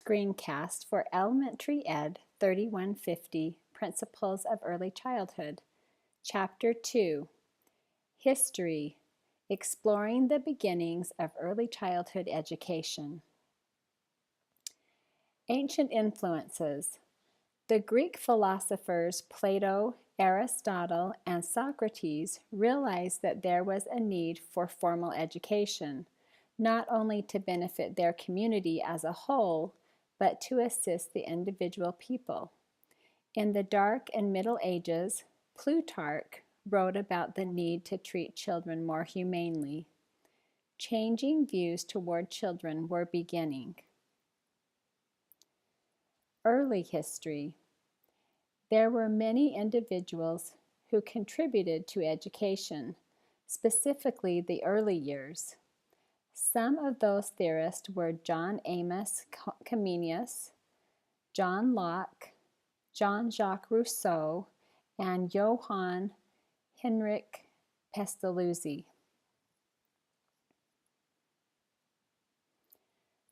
Screencast for Elementary Ed 3150, Principles of Early Childhood. Chapter 2, History, Exploring the Beginnings of Early Childhood Education. Ancient Influences. The Greek philosophers Plato, Aristotle, and Socrates realized that there was a need for formal education, not only to benefit their community as a whole, but to assist the individual people. In the Dark and Middle Ages, Plutarch wrote about the need to treat children more humanely. Changing views toward children were beginning. Early history. There were many individuals who contributed to education, specifically the early years. Some of those theorists were John Amos Comenius, John Locke, Jean-Jacques Rousseau, and Johann Heinrich Pestalozzi.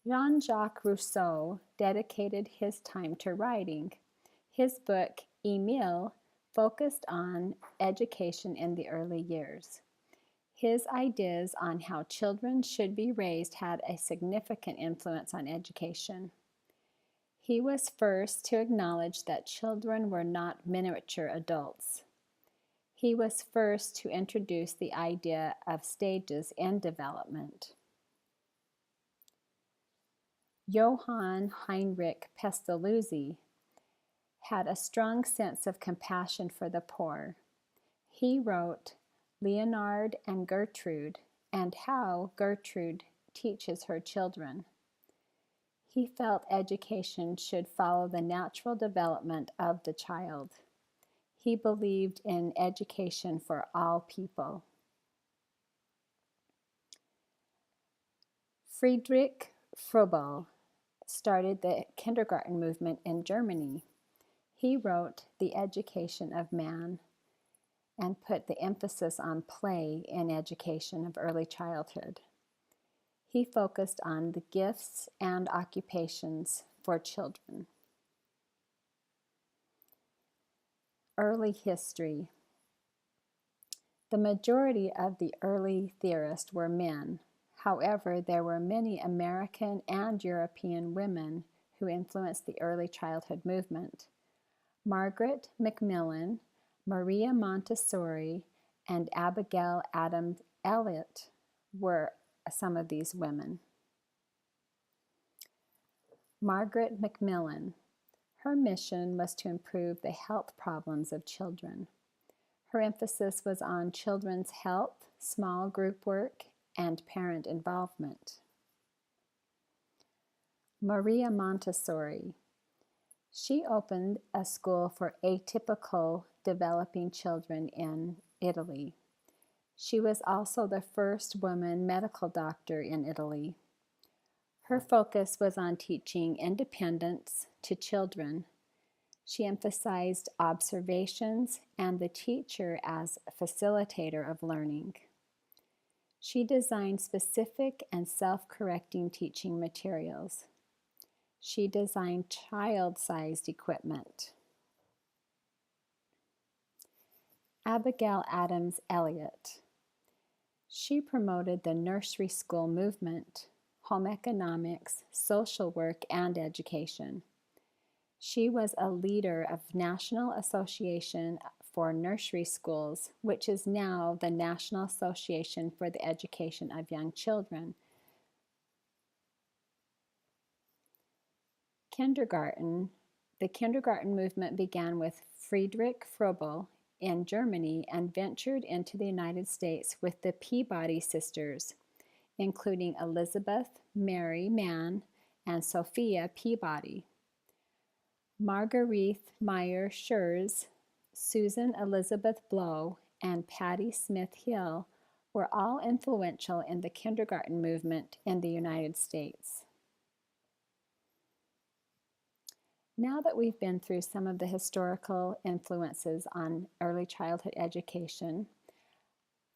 Jean-Jacques Rousseau dedicated his time to writing. His book, Emile, focused on education in the early years. His ideas on how children should be raised had a significant influence on education. He was first to acknowledge that children were not miniature adults. He was first to introduce the idea of stages in development. Johann Heinrich Pestalozzi had a strong sense of compassion for the poor. He wrote Leonard and Gertrude and How Gertrude Teaches Her Children. He felt education should follow the natural development of the child. He believed in education for all people. Friedrich Froebel started the kindergarten movement in Germany. He wrote The Education of Man and put the emphasis on play in education of early childhood. He focused on the gifts and occupations for children. Early history. The majority of the early theorists were men. However, there were many American and European women who influenced the early childhood movement. Margaret Macmillan, Maria Montessori, and Abigail Adams Eliot were some of these women. Margaret Macmillan. Her mission was to improve the health problems of children. Her emphasis was on children's health, small group work, and parent involvement. Maria Montessori. She opened a school for atypical developing children in Italy. She was also the first woman medical doctor in Italy. Her focus was on teaching independence to children. She emphasized observations and the teacher as a facilitator of learning. She designed specific and self-correcting teaching materials. She designed child-sized equipment. Abigail Adams Eliot. She promoted the nursery school movement, home economics, social work, and education. She was a leader of National Association for Nursery Schools, which is now the National Association for the Education of Young Children. Kindergarten. The kindergarten movement began with Friedrich Froebel in Germany and ventured into the United States with the Peabody sisters, including Elizabeth Mary Mann and Sophia Peabody. Marguerite Meyer Schurz, Susan Elizabeth Blow, and Patty Smith Hill were all influential in the kindergarten movement in the United States. Now that we've been through some of the historical influences on early childhood education,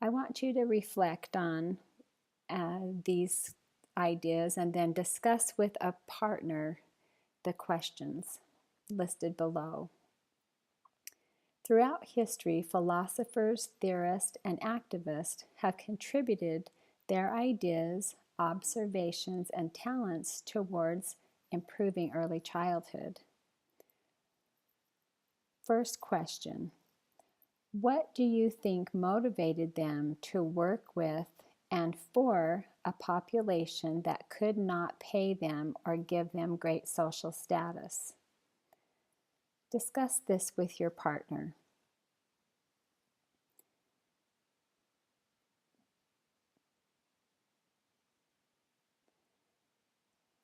I want you to reflect on these ideas and then discuss with a partner the questions listed below. Throughout history, philosophers, theorists, and activists have contributed their ideas, observations, and talents towards improving early childhood. First question: what do you think motivated them to work with and for a population that could not pay them or give them great social status? Discuss this with your partner.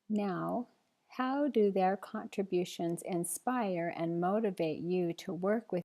Now, how do their contributions inspire and motivate you to work with